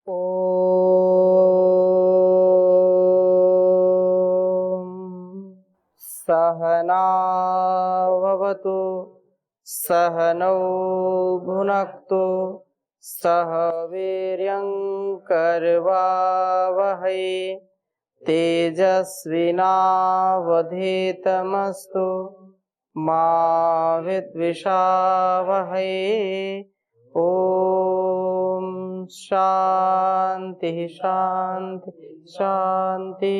ॐ सहनाववतु सहनौ भुनक्तु सह वीर्यं करवावहै तेजस्विनावधीतमस्तु मा विद्विषावहै। ओम शांति शांति शांति।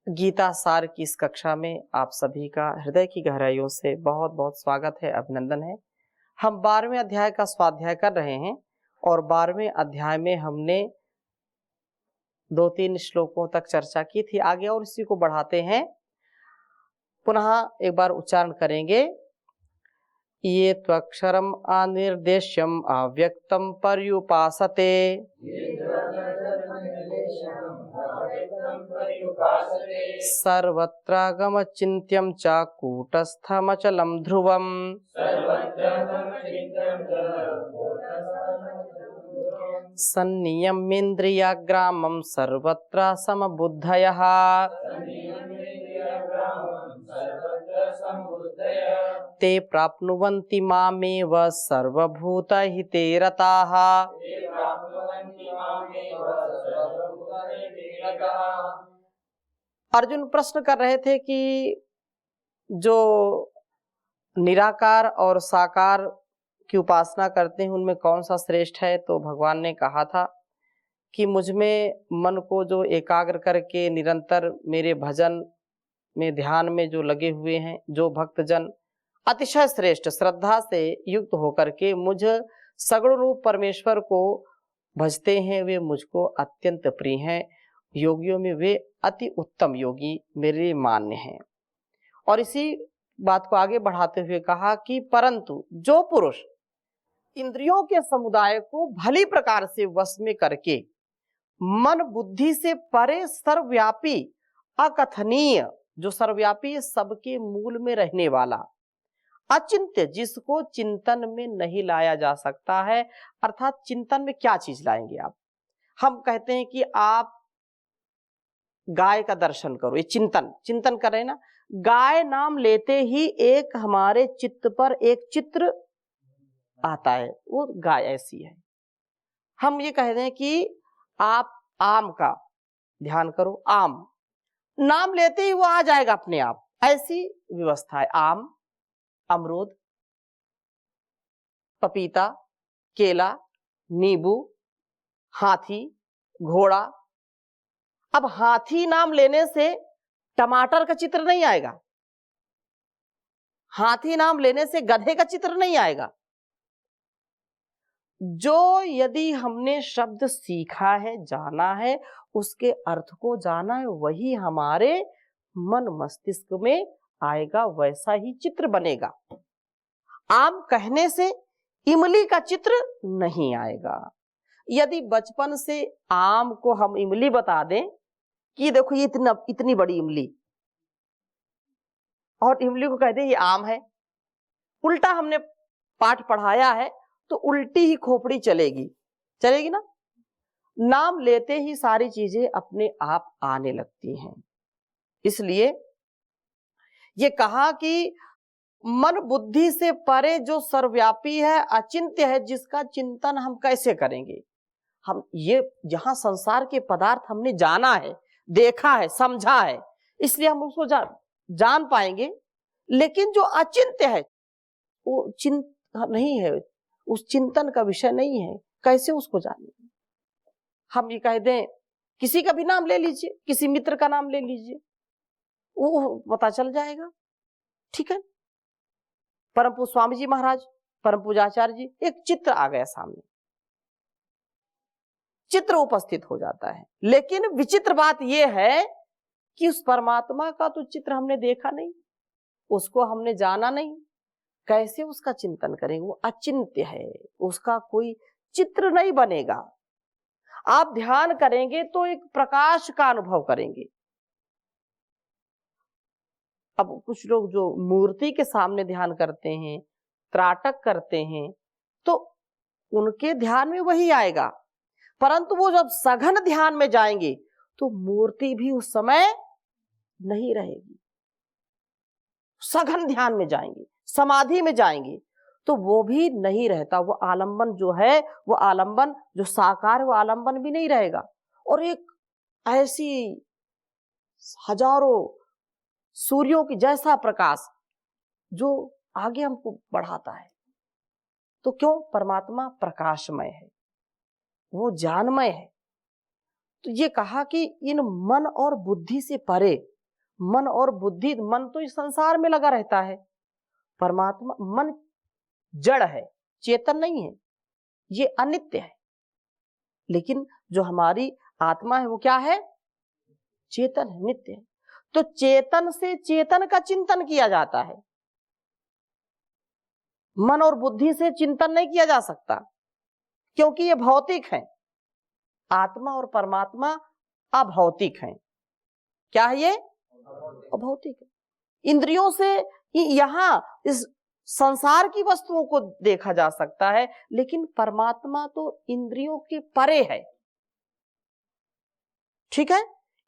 गीता सार की इस कक्षा में आप सभी का हृदय की गहराइयों से बहुत बहुत स्वागत है, अभिनंदन है। हम 12वें अध्याय का स्वाध्याय कर रहे हैं और 12वें अध्याय में हमने 2-3 श्लोकों तक चर्चा की थी। आगे और इसी को बढ़ाते हैं। पुनः एक बार उच्चारण करेंगे। ये त्वक्षरम अनिर्देश्यम अव्यक्तम पर्युपासते सर्वत्रागमचिन्त्यं च कूटस्थमचलं ध्रुवम् सन्नियम्येन्द्रियग्रामं सर्वत्र समबुद्धयः ते प्राप्नुवन्ति मामेव सर्वभूतहिते रताः। अर्जुन प्रश्न कर रहे थे कि जो निराकार और साकार की उपासना करते हैं उनमें कौन सा श्रेष्ठ है। तो भगवान ने कहा था कि मुझ में मन को जो एकाग्र करके निरंतर मेरे भजन में ध्यान में जो लगे हुए हैं, जो भक्तजन अतिशय श्रेष्ठ श्रद्धा से युक्त होकर के मुझ सगुण रूप परमेश्वर को भजते हैं, वे मुझको अत्यंत प्रिय हैं। योगियों में वे अति उत्तम योगी मेरे मान्य हैं। और इसी बात को आगे बढ़ाते हुए कहा कि परंतु जो पुरुष इंद्रियों के समुदाय को भली प्रकार से वश में करके मन बुद्धि से परे सर्वव्यापी अकथनीय, जो सर्वव्यापी सबके मूल में रहने वाला अचिंत्य, जिसको चिंतन में नहीं लाया जा सकता है। अर्थात चिंतन में क्या चीज लाएंगे आप। हम कहते हैं कि आप गाय का दर्शन करो, ये चिंतन कर रहे हैं ना। गाय नाम लेते ही एक हमारे चित्त पर एक चित्र आता है, वो गाय ऐसी है। हम ये कहते हैं कि आप आम का ध्यान करो, आम नाम लेते ही वो आ जाएगा अपने आप, ऐसी व्यवस्था है। आम, अमरूद, पपीता, केला, नींबू, हाथी, घोड़ा। अब हाथी नाम लेने से टमाटर का चित्र नहीं आएगा, हाथी नाम लेने से गधे का चित्र नहीं आएगा। जो यदि हमने शब्द सीखा है, जाना है, उसके अर्थ को जाना है, वही हमारे मन मस्तिष्क में आएगा, वैसा ही चित्र बनेगा। आम कहने से इमली का चित्र नहीं आएगा। यदि बचपन से आम को हम इमली बता दें कि देखो ये इतनी बड़ी इमली, और इमली को कह दे ये आम है, उल्टा हमने पाठ पढ़ाया है तो उल्टी ही खोपड़ी चलेगी ना। नाम लेते ही सारी चीजें अपने आप आने लगती हैं। इसलिए ये कहा कि मन बुद्धि से परे जो सर्वव्यापी है, अचिंत्य है, जिसका चिंतन हम कैसे करेंगे। हम ये जहां संसार के पदार्थ हमने जाना है, देखा है, समझा है, इसलिए हम उसको जान पाएंगे। लेकिन जो अचिंत्य है वो चिंतन नहीं है, उस चिंतन का विषय नहीं है, कैसे उसको जानेंगे। हम ये कह दें किसी का भी नाम ले लीजिए, किसी मित्र का नाम ले लीजिए, वो पता चल जाएगा। ठीक है, परम पूज्य स्वामी जी महाराज, परम पूजाचार्य जी, एक चित्र आ गया सामने, चित्र उपस्थित हो जाता है। लेकिन विचित्र बात यह है कि उस परमात्मा का तो चित्र हमने देखा नहीं, उसको हमने जाना नहीं, कैसे उसका चिंतन करेंगे। वो अचिंत्य है, उसका कोई चित्र नहीं बनेगा। आप ध्यान करेंगे तो एक प्रकाश का अनुभव करेंगे। अब कुछ लोग जो मूर्ति के सामने ध्यान करते हैं, त्राटक करते हैं, तो उनके ध्यान में वही आएगा, परंतु वो जब सघन ध्यान में जाएंगे तो मूर्ति भी उस समय नहीं रहेगी। सघन ध्यान में जाएंगे, समाधि में जाएंगे तो वो भी नहीं रहता। वो आलंबन जो है, वो आलंबन जो साकार, वो आलंबन भी नहीं रहेगा। और एक ऐसी हजारों सूर्यों की जैसा प्रकाश जो आगे हमको बढ़ाता है। तो क्यों? परमात्मा प्रकाशमय है, वो ज्ञानमय है। तो ये कहा कि इन मन और बुद्धि से परे, मन और बुद्धि, मन तो इस संसार में लगा रहता है, परमात्मा, मन जड़ है, चेतन नहीं है, ये अनित्य है। लेकिन जो हमारी आत्मा है वो क्या है? चेतन है, नित्य है। तो चेतन से चेतन का चिंतन किया जाता है, मन और बुद्धि से चिंतन नहीं किया जा सकता, क्योंकि ये भौतिक है। आत्मा और परमात्मा अभौतिक है। क्या है ये? अभौतिक है। इंद्रियों से यहां इस संसार की वस्तुओं को देखा जा सकता है, लेकिन परमात्मा तो इंद्रियों के परे है। ठीक है,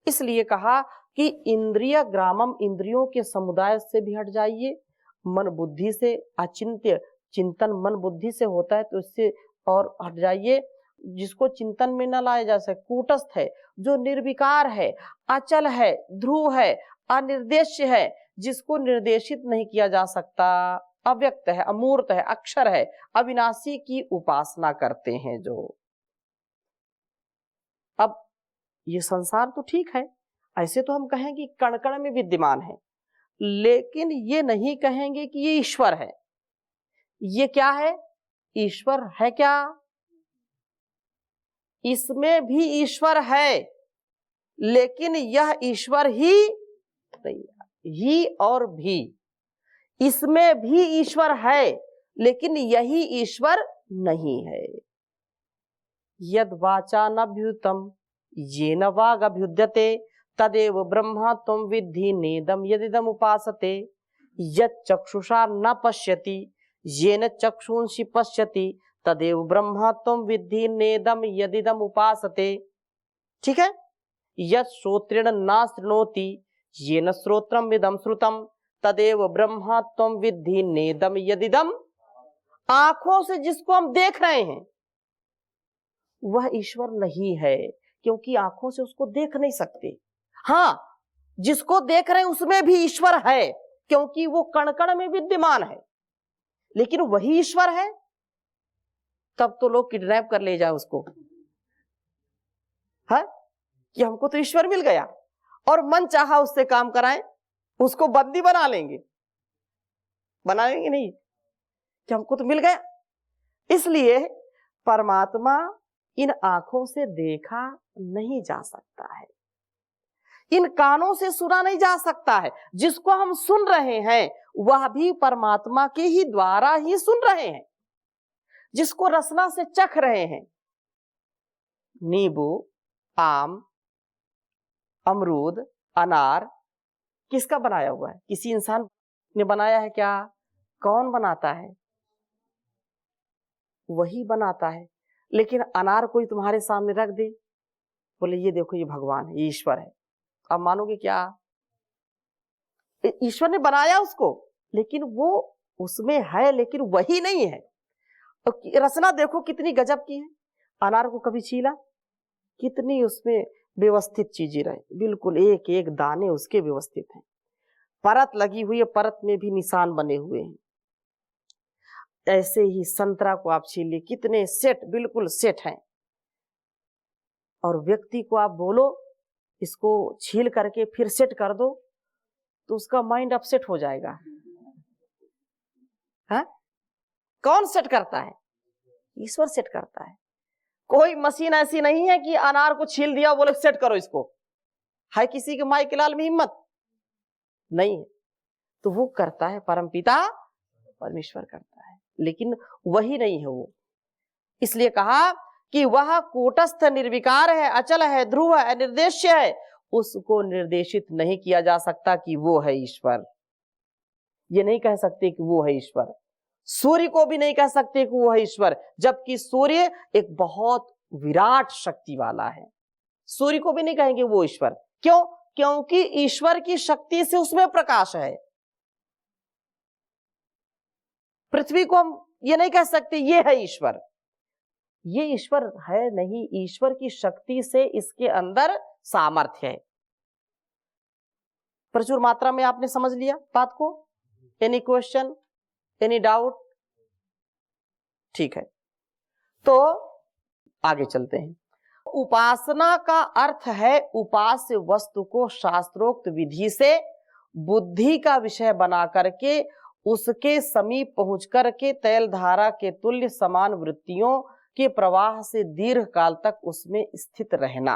इसलिए कहा कि इंद्रिय ग्रामम, इंद्रियों के समुदाय से भी हट जाइए। मन बुद्धि से, अचिंत्य चिंतन मन बुद्धि से होता है तो इससे और हट जाइए, जिसको चिंतन में न लाया जा सके। कूटस्थ है, जो निर्विकार है, अचल है, ध्रुव है, अनिर्देश्य है, जिसको निर्देशित नहीं किया जा सकता, अव्यक्त है, अमूर्त है, अक्षर है, अविनाशी की उपासना करते हैं जो। अब ये संसार तो ठीक है, ऐसे तो हम कहें कि कण कण में विद्यमान है, लेकिन ये नहीं कहेंगे कि ये ईश्वर है। ये क्या है? ईश्वर है क्या? इसमें भी ईश्वर है, लेकिन यह ईश्वर ही नहीं, ही और भी, इसमें भी ईश्वर है, लेकिन यही ईश्वर नहीं है। यद वाचा नभ्युतम येन वाग अभ्युद्यते तदेव ब्रह्मा त्वं विद्धि नेदम यदिदम उपासते। यत् चक्षुषा न पश्यति येन चक्षुंषि पश्यति तदेव ब्रह्मा त्वं विद्धि नेदम यदिदम उपासते। ठीक है, यत् श्रोत्रेण न शृणोति येन श्रोत्रम इदम श्रुतम तदेव ब्रह्मा त्वं विद्धि नेदम यदिदम। आंखों से जिसको हम देख रहे हैं वह ईश्वर नहीं है, क्योंकि आंखों से उसको देख नहीं सकते। हाँ, जिसको देख रहे हैं उसमें भी ईश्वर है, क्योंकि वो कण कण में विद्यमान है, लेकिन वही ईश्वर है। तब तो लोग किडनैप कर ले जाए उसको, है कि हमको तो ईश्वर मिल गया, और मन चाहा उससे काम कराएं, उसको बंदी बना लेंगे। बनाएंगे नहीं कि हमको तो मिल गया। इसलिए परमात्मा इन आंखों से देखा नहीं जा सकता है, इन कानों से सुना नहीं जा सकता है। जिसको हम सुन रहे हैं वह भी परमात्मा के ही द्वारा ही सुन रहे हैं। जिसको रसना से चख रहे हैं, नींबू, आम, अमरूद, अनार, किसका बनाया हुआ है? किसी इंसान ने बनाया है क्या? कौन बनाता है? वही बनाता है। लेकिन अनार कोई तुम्हारे सामने रख दे, बोले ये देखो ये भगवान है, ये ईश्वर है, आप मानोगे क्या? ईश्वर ने बनाया उसको, लेकिन वो उसमें है, लेकिन वही नहीं है। तो रसना देखो कितनी गजब की है। अनार को कभी छीला? कितनी उसमें व्यवस्थित चीजें रहे, बिल्कुल एक एक दाने उसके व्यवस्थित हैं। परत लगी हुई है, परत में भी निशान बने हुए हैं। ऐसे ही संतरा को आप छीलिए, कितने सेट, बिल्कुल सेट हैं। और व्यक्ति को आप बोलो इसको छील करके फिर सेट कर दो, तो उसका माइंड अपसेट हो जाएगा। है? कौन सेट करता है? ईश्वर सेट करता है। कोई मशीन ऐसी नहीं है कि अनार को छील दिया बोले सेट करो इसको। है किसी के माई के लाल में हिम्मत? नहीं है। तो वो करता है परमपिता परमेश्वर करता है, लेकिन वही नहीं है वो। इसलिए कहा कि वह कूटस्थ निर्विकार है, अचल है, ध्रुव है, अनिर्देश्य है। उसको निर्देशित नहीं किया जा सकता कि वो है ईश्वर। ये नहीं कह सकते कि वो है ईश्वर। सूर्य को भी नहीं कह सकते कि वो है ईश्वर, जबकि सूर्य एक बहुत विराट शक्ति वाला है। सूर्य को भी नहीं कहेंगे वो ईश्वर। क्यों? क्योंकि ईश्वर की शक्ति से उसमें प्रकाश है। पृथ्वी को हम ये नहीं कह सकते ये है ईश्वर, ये ईश्वर है नहीं, ईश्वर की शक्ति से इसके अंदर सामर्थ्य है। प्रचुर मात्रा में आपने समझ लिया बात को? Any question, any doubt? ठीक है, तो आगे चलते हैं। उपासना का अर्थ है उपास्य वस्तु को शास्त्रोक्त विधि से बुद्धि का विषय बना करके उसके समीप पहुंच करके तैल धारा के तुल्य समान वृत्तियों के प्रवाह से दीर्घ काल तक उसमें स्थित रहना।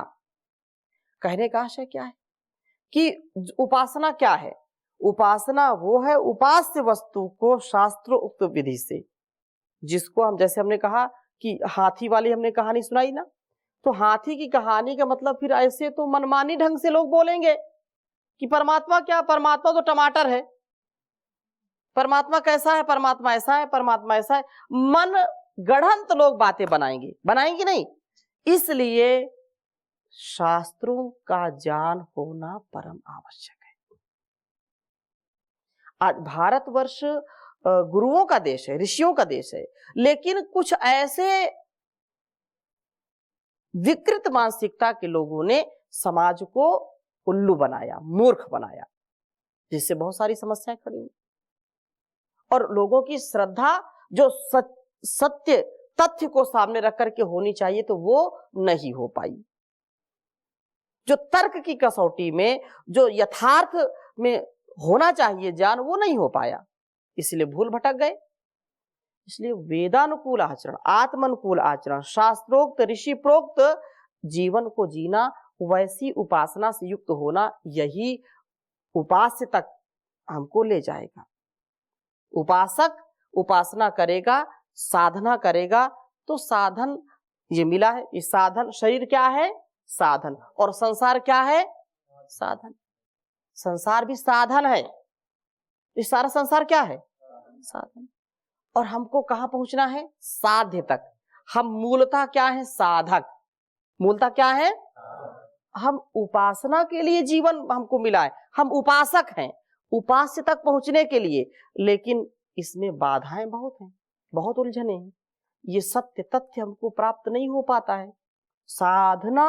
कहने का आशय क्या है कि उपासना क्या है? उपासना वो है उपास्य वस्तु को शास्त्रोक्त विधि से, जिसको हम, जैसे हमने कहा कि हाथी वाली हमने कहानी सुनाई ना, तो हाथी की कहानी का मतलब फिर ऐसे तो मनमानी ढंग से लोग बोलेंगे कि परमात्मा क्या, परमात्मा तो टमाटर है, परमात्मा कैसा है, परमात्मा ऐसा है, परमात्मा ऐसा है। मन गढ़ंत लोग बातें बनाएंगे, बनाएंगे नहीं। इसलिए शास्त्रों का ज्ञान होना परम आवश्यक है। आज भारतवर्ष गुरुओं का देश है, ऋषियों का देश है, लेकिन कुछ ऐसे विकृत मानसिकता के लोगों ने समाज को उल्लू बनाया, मूर्ख बनाया, जिससे बहुत सारी समस्याएं खड़ी हुई। और लोगों की श्रद्धा जो सत्य तथ्य को सामने रख करके होनी चाहिए तो वो नहीं हो पाई। जो तर्क की कसौटी में, जो यथार्थ में होना चाहिए ज्ञान, वो नहीं हो पाया, इसलिए भूल भटक गए। इसलिए वेदानुकूल आचरण, आत्मानुकूल आचरण, शास्त्रोक्त ऋषि प्रोक्त जीवन को जीना, वैसी उपासना से युक्त होना, यही उपास्य तक हमको ले जाएगा। उपासक उपासना करेगा, साधना करेगा, तो साधन ये मिला है। इस साधन, शरीर क्या है? साधन। और संसार क्या है? साधन। संसार भी साधन है। इस सारा संसार क्या है? साधन। और हमको कहां पहुंचना है? साध्य तक। हम मूलतः क्या है? साधक। मूलतः क्या है? हम उपासना के लिए जीवन हमको मिला है, हम उपासक हैं, उपास्य तक पहुंचने के लिए। लेकिन इसमें बाधाएं बहुत हैं, बहुत उलझने हैं, ये सत्य तथ्य हमको प्राप्त नहीं हो पाता है। साधना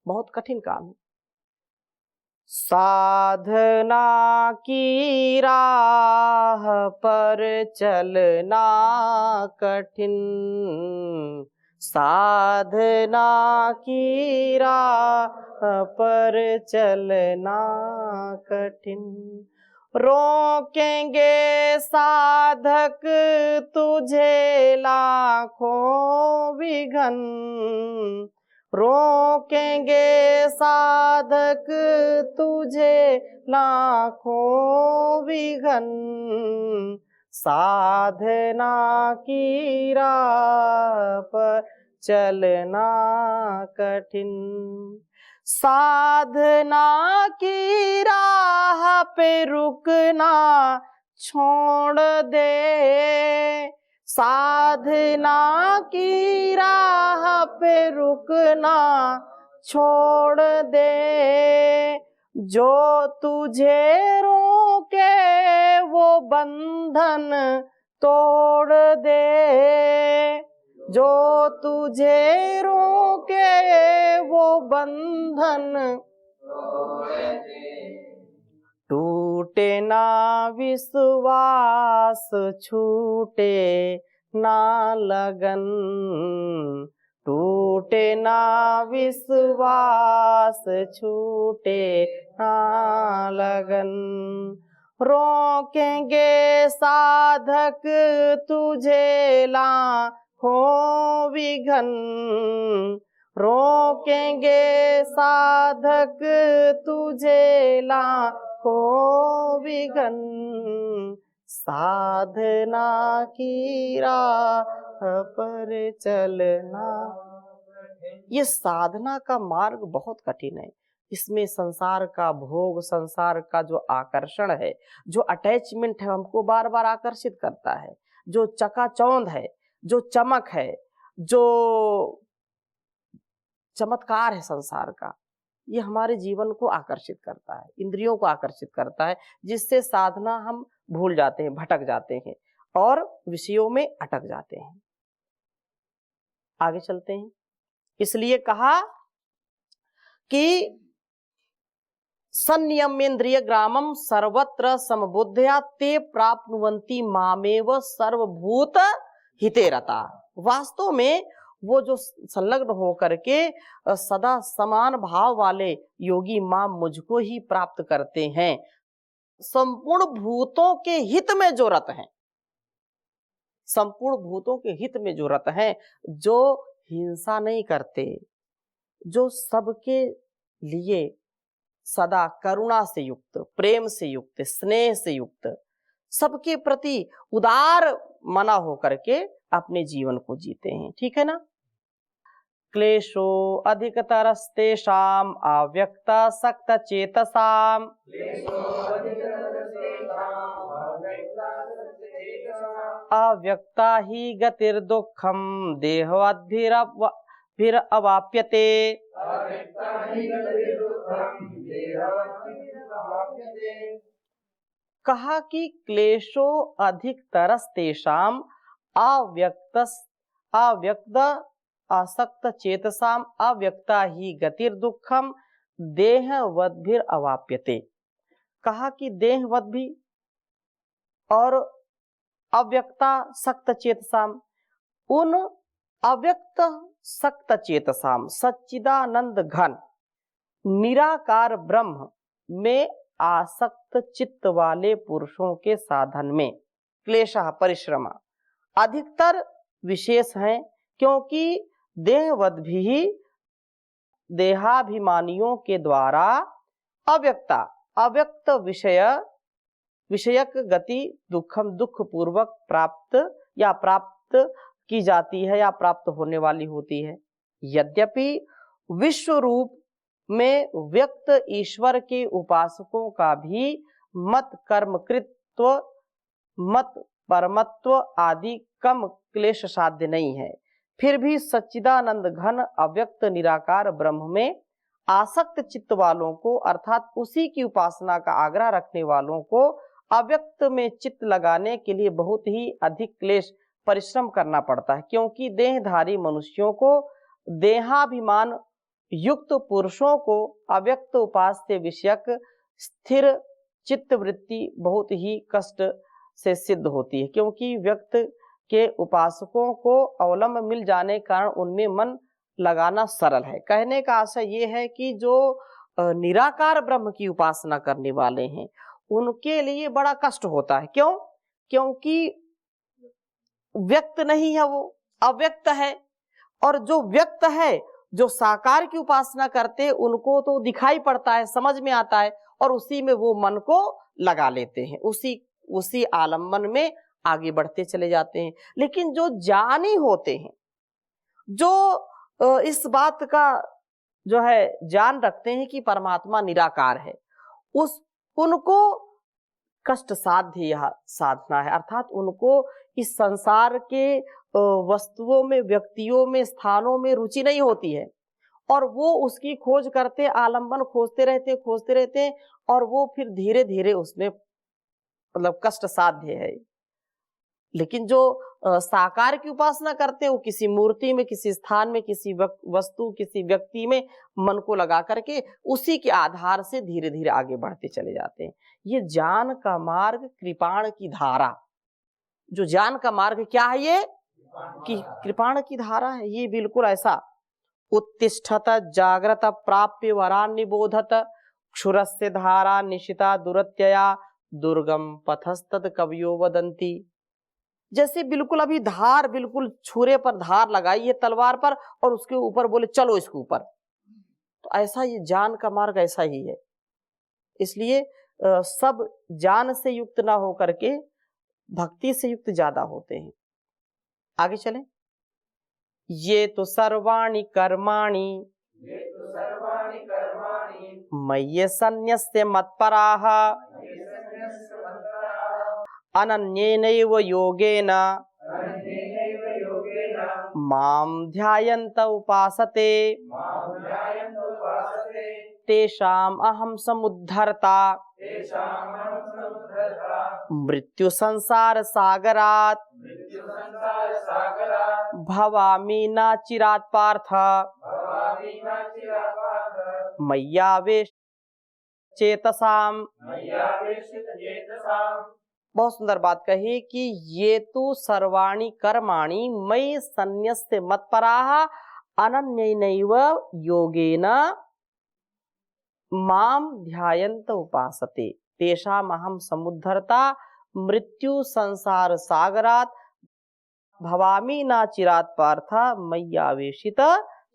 बहुत कठिन काम है। साधना की राह पर चलना कठिन, साधना की राह पर चलना कठिन। रोकेंगे साधक तुझे लाखों विघन, रोकेंगे साधक तुझे लाखों विघन, साधना की राह पर चलना कठिन। साधना की राह पे रुकना छोड़ दे, साधना की राह पे रुकना छोड़ दे। जो तुझे रोके वो बंधन तोड़ दे, जो तुझे रोके वो बंधन तोड़ दे। टूटे ना विश्वास, छूटे ना लगन, टूटे ना विश्वास, छूटे ना लगन। रोकेंगे साधक तुझे लाखों विघन, रोकेंगे साधक तुझे लाखों विघन, साधना की राह पर चलना। ये साधना का मार्ग बहुत कठिन है। इसमें संसार का भोग, संसार का जो आकर्षण है, जो अटैचमेंट है, हमको बार बार आकर्षित करता है। जो चकाचौंध है, जो चमक है, जो चमत्कार है संसार का, ये हमारे जीवन को आकर्षित करता है, इंद्रियों को आकर्षित करता है, जिससे साधना हम भूल जाते हैं, भटक जाते हैं और विषयों में अटक जाते हैं। आगे चलते हैं। इसलिए कहा कि संयमेन्द्रिय ग्रामम सर्वत्र समबुद्धया ते प्राप्नुवन्ति मामेव सर्वभूत हिते रता। वास्तव में वो जो संलग्न होकर के सदा समान भाव वाले योगी मां मुझको ही प्राप्त करते हैं, संपूर्ण भूतों के हित में जो रत हैं, संपूर्ण भूतों के हित में जो रत हैं, जो हिंसा नहीं करते, जो सबके लिए सदा करुणा से युक्त, प्रेम से युक्त, स्नेह से युक्त, सबके प्रति उदार मना होकर के अपने जीवन को जीते हैं। ठीक है ना। क्लेशो अधिकतरस्तेषाम् अव्यक्तासक्त चेतसाम् अव्यक्ता ही गतिर्दुःखम देहवद्भिरवाप्यते। कहा कि क्लेशो अधिकतरस्तेषाम् अव्यक्त आसक्त चेतसाम अव्यक्ता ही गतिर्दुःखम देहवद्भिरवाप्यते। कहा कि देहवद भी और अव्यक्ता सक्त चेतसाम, उन अव्यक्त सक्त चेतसाम सच्चिदानंद घन निराकार ब्रह्म में आसक्त चित्त वाले पुरुषों के साधन में क्लेशः परिश्रम अधिकतर विशेष हैं, क्योंकि देहवद भी देहाभिमानियों के द्वारा अव्यक्त विषयक गति दुखम दुख पूर्वक प्राप्त की जाती है या प्राप्त होने वाली होती है। यद्यपि विश्व रूप में व्यक्त ईश्वर के उपासकों का भी मत कर्मकृत्व, मत परमत्व आदि कम क्लेश साध्य नहीं है, फिर भी सच्चिदानंद घन अव्यक्त निराकार ब्रह्म में आसक्त चित्त वालों को, अर्थात उसी की उपासना का आग्रह रखने वालों को अव्यक्त में चित्त लगाने के लिए बहुत ही अधिक क्लेश परिश्रम करना पड़ता है, क्योंकि देहधारी मनुष्यों को, देहाभिमान युक्त पुरुषों को अव्यक्त उपास्य विषयक स्थिर चित्त वृत्ति बहुत ही कष्ट से सिद्ध होती है, क्योंकि व्यक्त के उपासकों को अवलंब मिल जाने के कारण उनमें मन लगाना सरल है। कहने का आशय ये है कि जो निराकार ब्रह्म की उपासना करने वाले हैं उनके लिए बड़ा कष्ट होता है। क्यों? क्योंकि व्यक्त नहीं है, वो अव्यक्त है, और जो व्यक्त है, जो साकार की उपासना करते उनको तो दिखाई पड़ता है, समझ में आता है, और उसी में वो मन को लगा लेते हैं, उसी आलम्बन में आगे बढ़ते चले जाते हैं। लेकिन जो ज्ञानी होते हैं, जो इस बात का जो है जान रखते हैं कि परमात्मा निराकार है, उनको कष्ट साध्य यह साधना है, अर्थात उनको इस संसार के वस्तुओं में, व्यक्तियों में, स्थानों में रुचि नहीं होती है, और वो उसकी खोज करते, आलंबन खोजते रहते हैं, और वो फिर धीरे धीरे उसमें मतलब कष्ट साध्य है। लेकिन जो साकार की उपासना करते हैं वो किसी मूर्ति में, किसी स्थान में, किसी वस्तु, किसी व्यक्ति में मन को लगा करके उसी के आधार से धीरे धीरे आगे बढ़ते चले जाते हैं। ये ज्ञान का मार्ग, कृपाण की धारा, जो ज्ञान का मार्ग क्या है, ये कि कृपाण की धारा है। ये बिल्कुल ऐसा उत्तिष्ठत जागृत प्राप्य वरान निबोधत क्षुरस्य धारा निशिता दुरत्यया दुर्गम पथस्तद कवियो वदंती। जैसे बिल्कुल अभी धार, बिल्कुल छुरे पर धार लगाई है तलवार पर, और उसके ऊपर बोले चलो इसके ऊपर, तो ऐसा ये ज्ञान का मार्ग ऐसा ही है। इसलिए सब ज्ञान से युक्त ना होकर के भक्ति से युक्त ज्यादा होते हैं। आगे चलें। ये तो सर्वाणि कर्माणि मय्ये सन्न्यस्य मत्पराः अनन्येनैव योगेन मां ध्यायन्त उपासते तेषाम् अहं समुद्धर्ता मृत्यु संसार सागरात् भवामि न चिरात् पार्थ मय्यावेश चेतसाम। बहुत सुंदर बात कही कि ये तो सर्वाणि कर्माणि मयि सन्न्यस्य मत्पराः अनन्येनैव योगेन मां ध्यायन्त उपासते तेषाम् अहं समुद्धर्ता मृत्यु संसार सागरात् भवामि न चिरात् पार्थ मय्यावेशित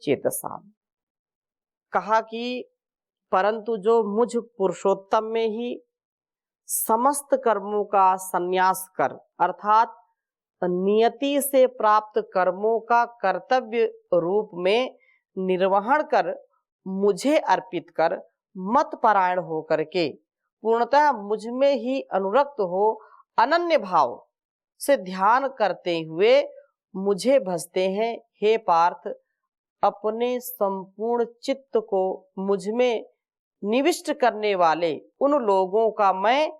चेतसाम। कहा कि परंतु जो मुझ पुरुषोत्तम में ही समस्त कर्मों का संन्यास कर अर्थात नियति से प्राप्त कर्मों का कर्तव्य रूप में निर्वहन कर मुझे अर्पित कर मत परायण हो करके पूर्णतः मुझ में ही अनुरक्त हो अनन्य भाव से ध्यान करते हुए मुझे भजते हैं। हे पार्थ, अपने संपूर्ण चित्त को मुझ में निविष्ट करने वाले उन लोगों का मैं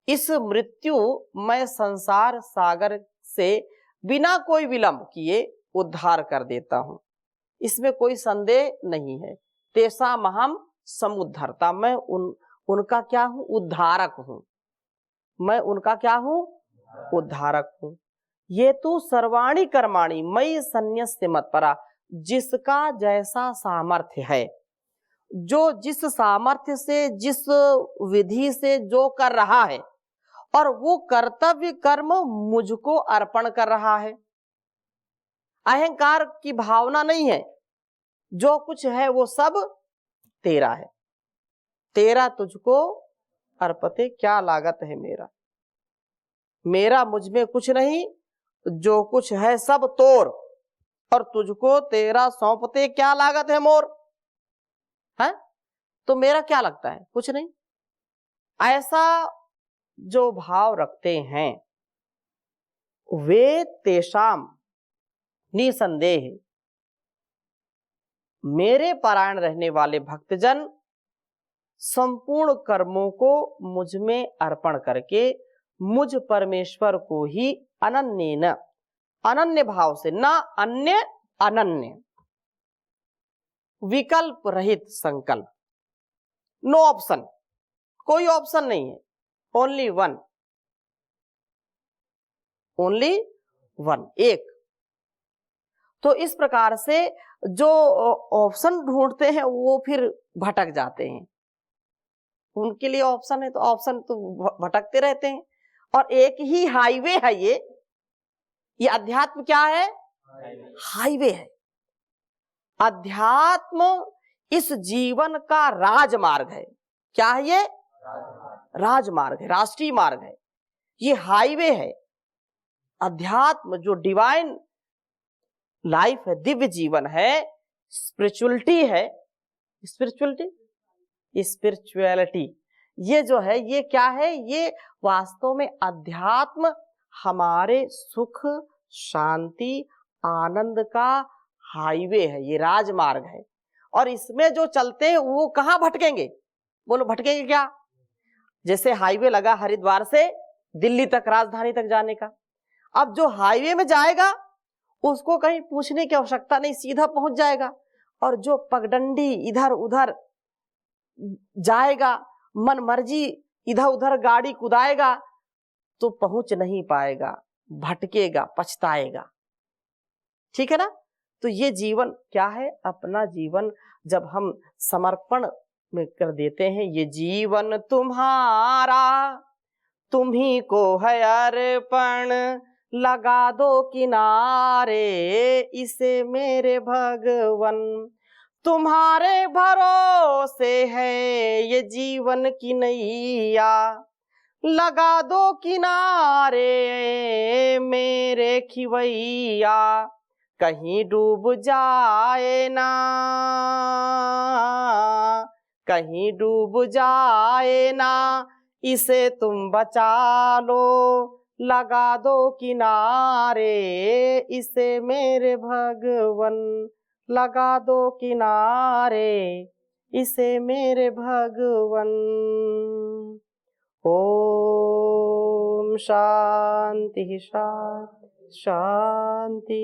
इस मृत्यु मैं संसार सागर से बिना कोई विलंब किए उद्धार कर देता हूं, इसमें कोई संदेह नहीं है। तेषाम् अहं समुद्धर्ता, मैं उनका क्या हूं? उद्धारक हूं। मैं उनका क्या हूं? उद्धारक हूं। ये तो सर्वाणि कर्माणि मयि सन्न्यस्य मत्परा, जिसका जैसा सामर्थ्य है, जो जिस सामर्थ्य से जिस विधि से जो कर रहा है और वो कर्तव्य कर्म मुझको अर्पण कर रहा है। अहंकार की भावना नहीं है, जो कुछ है वो सब तेरा है, तेरा तुझको अर्पते, क्या लागत है मेरा, मेरा मुझ में कुछ नहीं, जो कुछ है सब तोर और तुझको तेरा सौंपते, क्या लागत है मोर, है तो मेरा क्या लगता है? कुछ नहीं। ऐसा जो भाव रखते हैं वे तेषाम निसंदेह मेरे पारायण रहने वाले भक्तजन संपूर्ण कर्मों को मुझ में अर्पण करके मुझ परमेश्वर को ही अनन्य अनन्य भाव से, ना अन्य, अनन्य, विकल्प रहित संकल्प, नो ऑप्शन, कोई ऑप्शन नहीं है, ओनली वन, ओनली वन, एक। तो इस प्रकार से जो ऑप्शन ढूंढते हैं वो फिर भटक जाते हैं। उनके लिए ऑप्शन है तो ऑप्शन तो भटकते रहते हैं। और एक ही हाईवे है ये अध्यात्म क्या है? हाईवे है। अध्यात्म इस जीवन का राजमार्ग है। क्या है ये? राजमार्ग है, राष्ट्रीय मार्ग है, ये हाईवे है। अध्यात्म जो डिवाइन लाइफ है, दिव्य जीवन है, स्पिरिचुअलिटी है, स्पिरिचुअलिटी ये जो है ये क्या है? ये वास्तव में अध्यात्म हमारे सुख शांति आनंद का हाईवे है, ये राजमार्ग है। और इसमें जो चलते हैं वो कहां भटकेंगे? बोलो भटकेंगे क्या? जैसे हाईवे लगा हरिद्वार से दिल्ली तक, राजधानी तक जाने का, अब जो हाईवे में जाएगा उसको कहीं पूछने की आवश्यकता नहीं, सीधा पहुंच जाएगा। और जो पगडंडी इधर उधर जाएगा, मन मर्जी इधर उधर गाड़ी कुदाएगा तो पहुंच नहीं पाएगा, भटकेगा, पछताएगा। ठीक है ना? तो ये जीवन क्या है? अपना जीवन जब हम समर्पण में कर देते हैं, ये जीवन तुम्हारा तुम्ही को है अर्पण, लगा दो किनारे इसे मेरे भगवन, तुम्हारे भरोसे है ये जीवन की नैया, लगा दो किनारे मेरे खिवैया, कहीं डूब जाए ना, कहीं डूब जाए ना इसे तुम बचा लो, लगा दो किनारे, इसे मेरे भगवन लगा दो किनारे, इसे मेरे भगवन। ओम शांति शांति शांति।